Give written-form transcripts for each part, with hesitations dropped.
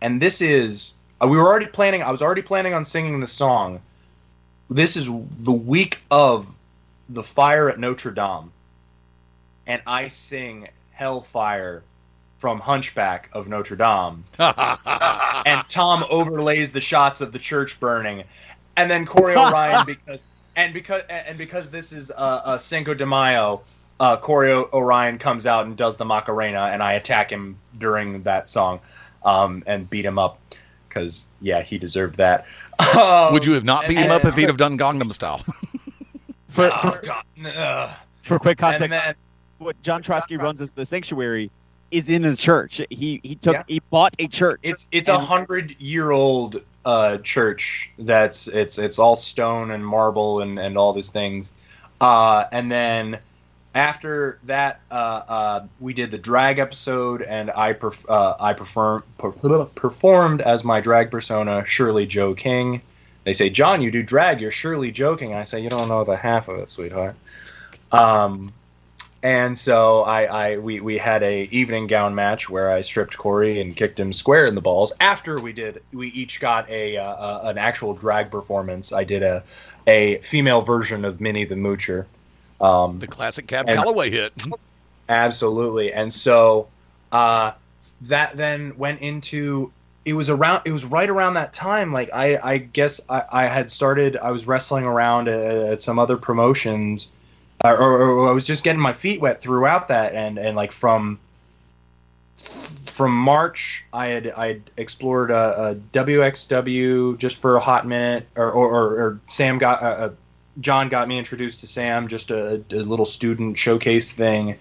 And this is we were already planning. I was already planning on singing the song. This is the week of the fire at Notre Dame, and I sing Hellfire from Hunchback of Notre Dame, and Tom overlays the shots of the church burning, and then Corey Orion because this is Cinco de Mayo, Corey Orion comes out and does the Macarena, and I attack him during that song, and beat him up because he deserved that. Would you have not beat him up if he'd have done Gangnam Style? For quick context, what John Trotsky runs as the Sanctuary is in the church. He bought a church. It's 100-year-old church it's all stone and marble and all these things. And then after that, we did the drag episode, and I performed as my drag persona, Shirley Joe King. They say, John, you do drag, you're surely joking. And I say, you don't know the half of it, sweetheart. And so we had a evening gown match where I stripped Corey and kicked him square in the balls. After we each got an actual drag performance. I did a female version of Minnie the Moocher. The classic Cab Calloway hit. Absolutely. And so that then went into, it was right around that time. Like I guess I was wrestling around at some other promotions, or I was just getting my feet wet throughout that, and like from March I had explored a WXW just for a hot minute, or Sam got John got me introduced to Sam, just a little student showcase thing.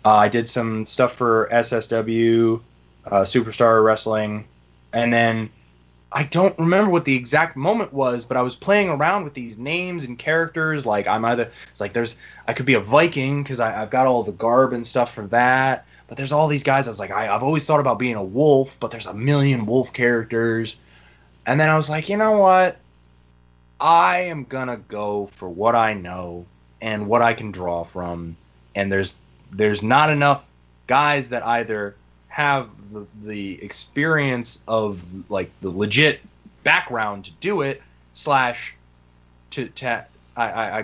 I did some stuff for SSW, Superstar Wrestling, and then I don't remember what the exact moment was, but I was playing around with these names and characters. Like I could be a Viking because I've got all the garb and stuff for that. But there's all these guys. I was like, I've always thought about being a wolf, but there's a million wolf characters. And then I was like, you know what? I am gonna go for what I know and what I can draw from. And there's not enough guys that either have the experience of like the legit background to do it, I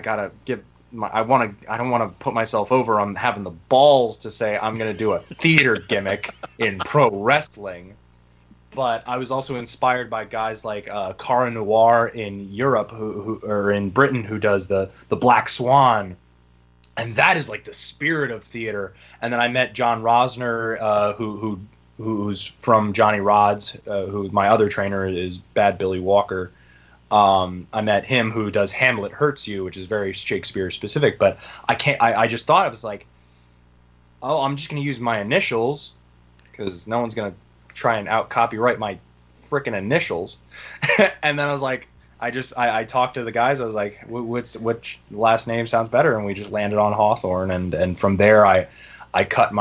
gotta give I don't want to put myself over on having the balls to say I'm gonna do a theater gimmick in pro wrestling. But I was also inspired by guys like Cara Noir in Europe, who or in Britain, who does the Black Swan, and that is like the spirit of theater. And then I met John Rosner, who's from Johnny Rod's, who my other trainer is Bad Billy Walker. I met him, who does Hamlet Hurts You, which is very Shakespeare specific. But I just thought, I was like, oh, I'm just gonna use my initials because no one's gonna try and out copyright my frickin' initials. And then I was like, I talked to the guys. I was like, which last name sounds better? And we just landed on Hawthorne. And from there, I cut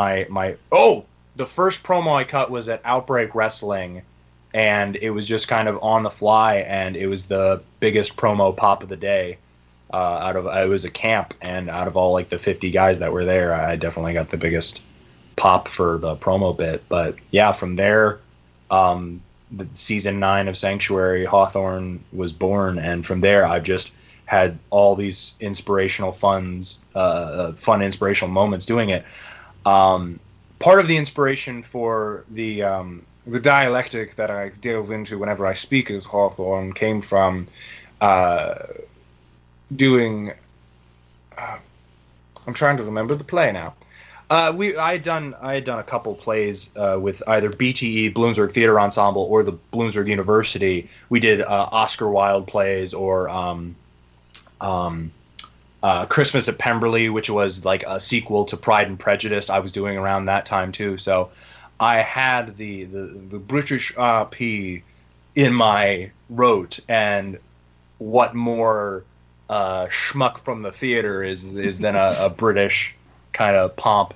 the first promo I cut was at Outbreak Wrestling, and it was just kind of on the fly, and it was the biggest promo pop of the day. It was a camp, and out of all like the 50 guys that were there, I definitely got the biggest pop for the promo bit. But yeah, from there, the season 9 of Sanctuary, Hawthorne was born, and from there I've just had all these inspirational fun inspirational moments doing it. Part of the inspiration for the dialectic that I delve into whenever I speak as Hawthorne came from doing. I'm trying to remember the play now. I had done a couple plays with either BTE Bloomsburg Theater Ensemble or the Bloomsburg University. We did Oscar Wilde plays, or Christmas at Pemberley, which was like a sequel to Pride and Prejudice. I was doing around that time too, so I had the British RP in my rote. And what more schmuck from the theater is than a British kind of pomp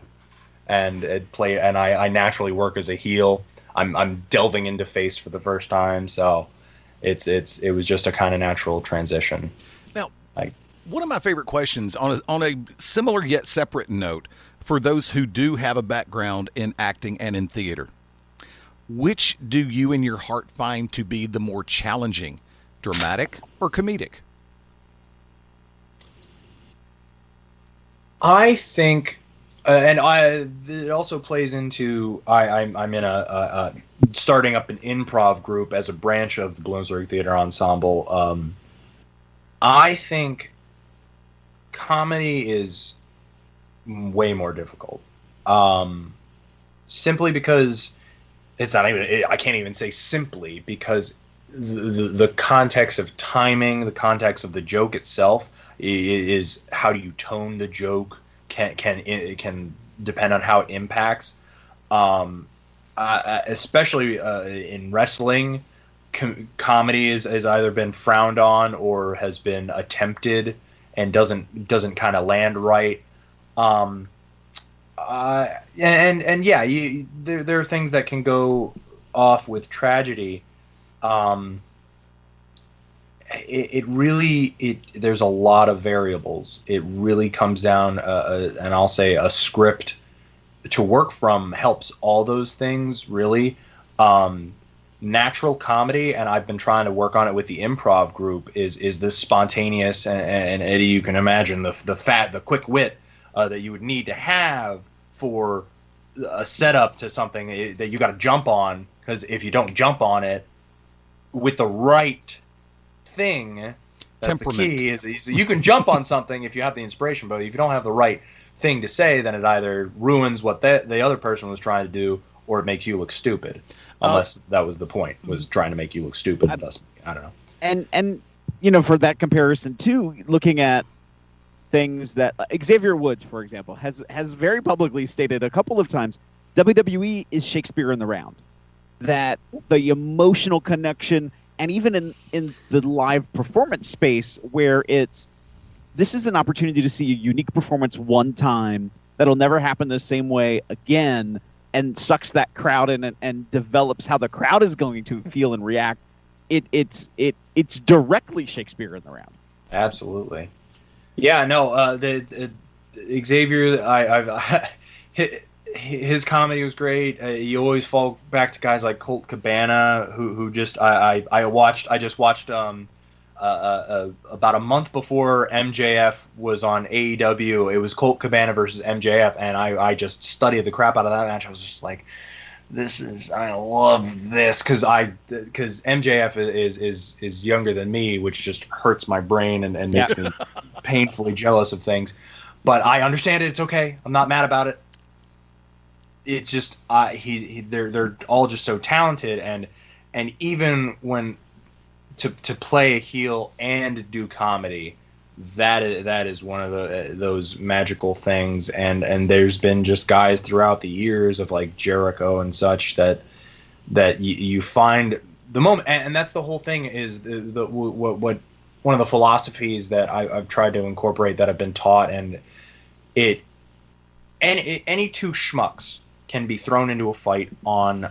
and play, and I naturally work as a heel. I'm delving into face for the first time, so it was just a kind of natural transition. Now, one of my favorite questions on a similar yet separate note, for those who do have a background in acting and in theater, Which do you in your heart find to be the more challenging, dramatic or comedic? I think, it also plays into I'm in a starting up an improv group as a branch of the Bloomsbury Theater Ensemble. I think comedy is way more difficult, simply because it's not even. I can't even say simply because the context of timing, the context of the joke itself is how do you tone the joke it can depend on how it impacts. Especially in wrestling, comedy has either been frowned on or has been attempted and doesn't kind of land right. And yeah, there are things that can go off with tragedy. It really there's a lot of variables. It really comes down, and I'll say a script to work from helps all those things really. Natural comedy, and I've been trying to work on it with the improv group, is this spontaneous and Eddie, you can imagine the quick wit that you would need to have for a setup to something that you got to jump on, because if you don't jump on it with the right thing, that's the key. Is you can jump on something if you have the inspiration, but if you don't have the right thing to say, then it either ruins what the other person was trying to do, or it makes you look stupid. Unless that was the point, was trying to make you look stupid. Thus, I don't know. And for that comparison too, looking at things that Xavier Woods, for example, has very publicly stated a couple of times, WWE is Shakespeare in the round. That the emotional connection, and even in the live performance space, where this is an opportunity to see a unique performance one time that'll never happen the same way again, and sucks that crowd in and develops how the crowd is going to feel and react. It's directly Shakespeare in the round. Absolutely. Yeah, no, Xavier, his comedy was great. You always fall back to guys like Colt Cabana, who just I just watched about a month before MJF was on AEW. It was Colt Cabana versus MJF, and I just studied the crap out of that match. I was just like, I love this, because MJF is younger than me, which just hurts my brain and makes me painfully jealous of things. But I understand it. It's okay. I'm not mad about it. It's just they're all just so talented, and even when to play a heel and do comedy, that is one of those magical things. And there's been just guys throughout the years of like Jericho and such that you find the moment, and that's the whole thing, is what one of the philosophies that I've tried to incorporate, that I've been taught, and any two schmucks can be thrown into a fight on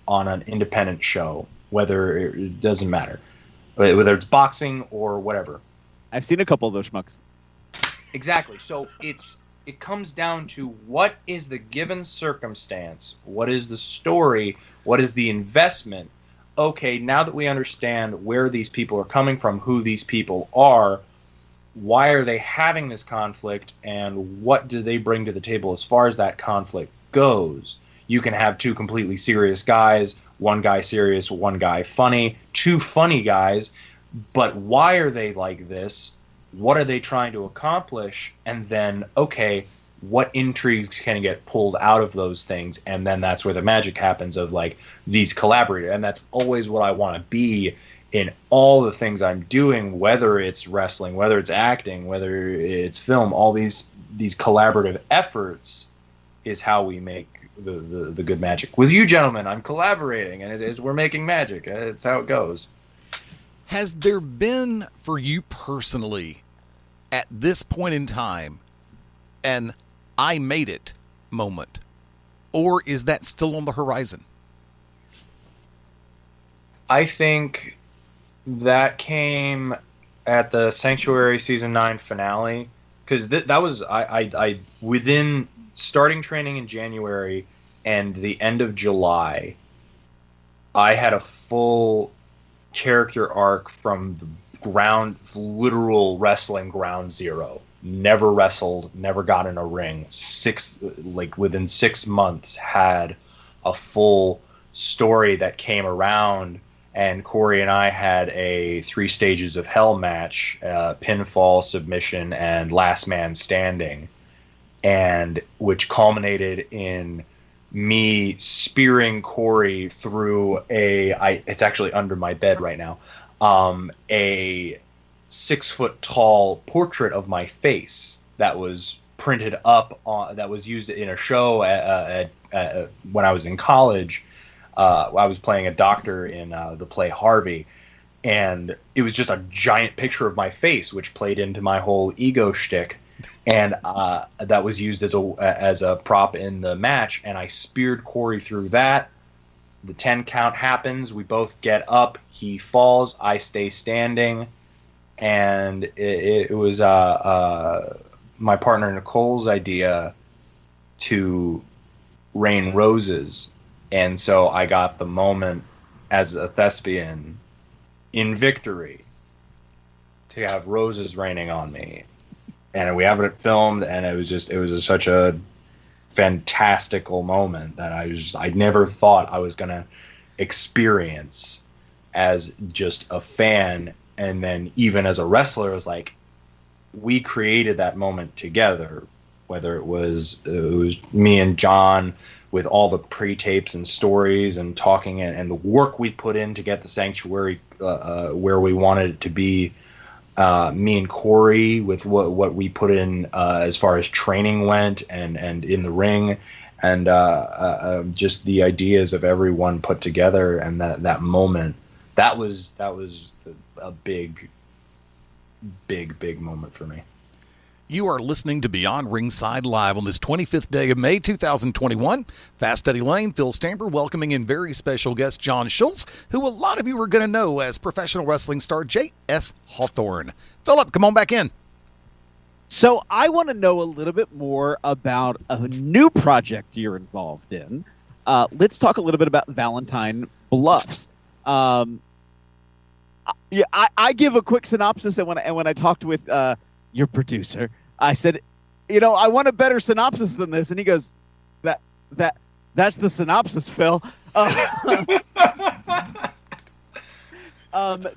an independent show, whether it doesn't matter, whether it's boxing or whatever. I've seen a couple of those schmucks. Exactly. So it comes down to what is the given circumstance, what is the story, what is the investment. Okay, now that we understand where these people are coming from, who these people are, why are they having this conflict, and what do they bring to the table as far as that conflict goes. You can have two completely serious guys, one guy serious, one guy funny, two funny guys, but why are they like this? What are they trying to accomplish? And then, okay, what intrigues can get pulled out of those things? And then that's where the magic happens of like these collaborators. And that's always what I want to be in all the things I'm doing, whether it's wrestling, whether it's acting, whether it's film. All these collaborative efforts is how we make the good magic. With you gentlemen, I'm collaborating, and we're making magic. It's how it goes. Has there been, for you personally, at this point in time, an I made it moment? Or is that still on the horizon? I think that came at the Sanctuary Season 9 finale, because that was I within starting training in January and the end of July, I had a full character arc from the literal wrestling ground zero. Never wrestled, never got in a ring. Within 6 months, had a full story that came around, and Corey and I had a 3 stages of hell match, pinfall, submission, and last man standing, and which culminated in me spearing Corey through it's actually under my bed right now, a 6-foot tall portrait of my face that was printed up that was used in a show when I was in college. I was playing a doctor in the play Harvey, and it was just a giant picture of my face, which played into my whole ego shtick, and that was used as a prop in the match. And I speared Corey through that. The 10 count happens. We both get up. He falls. I stay standing. And it was my partner Nicole's idea to rain roses. And so I got the moment as a thespian in victory to have roses raining on me. And we have it filmed, and it was such a fantastical moment that I never thought I was going to experience as just a fan. And then even as a wrestler, it was like, we created that moment together, whether it was me and John with all the pre-tapes and stories and talking and the work we put in to get the sanctuary where we wanted it to be. Me and Corey with what we put in as far as training went and in the ring, and just the ideas of everyone put together, and that moment, that was a big moment for me. You are listening to Beyond Ringside Live on this 25th day of May 2021. Fast Eddie Lane, Phil Stamper, welcoming in very special guest John Schultz, who a lot of you are going to know as professional wrestling star J.S. Hawthorne. Philip, come on back in. So I want to know a little bit more about a new project you're involved in. Let's talk a little bit about Valentine Bluffs. I give a quick synopsis, and when I talked with your producer, I said, I want a better synopsis than this, and he goes, that's the synopsis, Phil.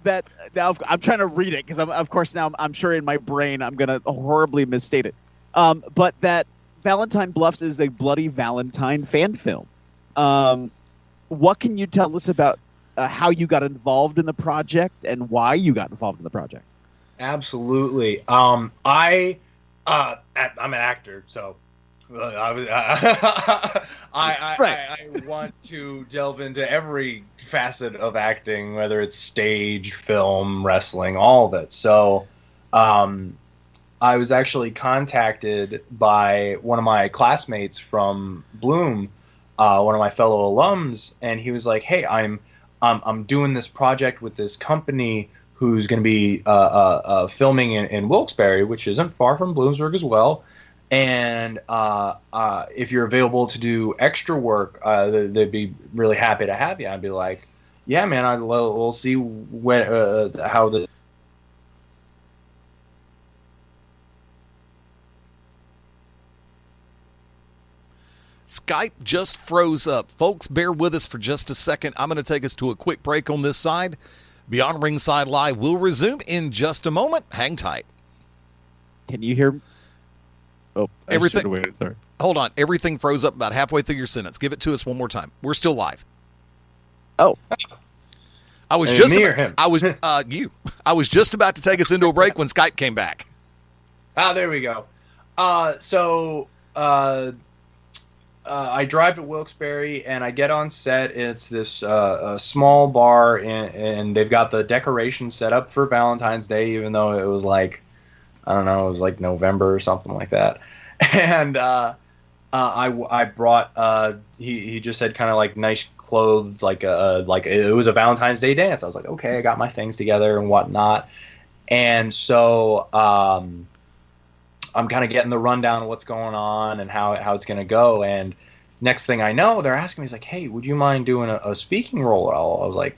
That now I'm trying to read it because of course now I'm sure in my brain I'm gonna horribly misstate it. But that Valentine Bluffs is a Bloody Valentine fan film. What can you tell us about how you got involved in the project and why you got involved in the project? Absolutely. I'm an actor, so I want to delve into every facet of acting, whether it's stage, film, wrestling, all of it. So I was actually contacted by one of my classmates from Bloom, one of my fellow alums, and he was like, "Hey, I'm doing this project with this company who's going to be filming in Wilkes-Barre, which isn't far from Bloomsburg as well. And if you're available to do extra work, they'd be really happy to have you." I'd be like, "Yeah, man, we'll see how the..." Skype just froze up. Folks, bear with us for just a second. I'm going to take us to a quick break on this side. Beyond Ringside Live will resume in just a moment. Hang tight. Can you hear me? Oh, everything. Waited, sorry. Hold on. Everything froze up about halfway through your sentence. Give it to us one more time. We're still live. Oh. I was just I was just about to take us into a break when Skype came back. There we go. I drive to Wilkes-Barre and I get on set. It's this a small bar, and they've got the decorations set up for Valentine's Day, even though it was like, I don't know, it was like November or something like that. And I brought he just had kind of like nice clothes, like it was a Valentine's Day dance. I was like, okay, I got my things together and whatnot. And so I'm kind of getting the rundown of what's going on and how it's going to go. And next thing I know, they're asking me, he's like, hey, would you mind doing a speaking role? I was like,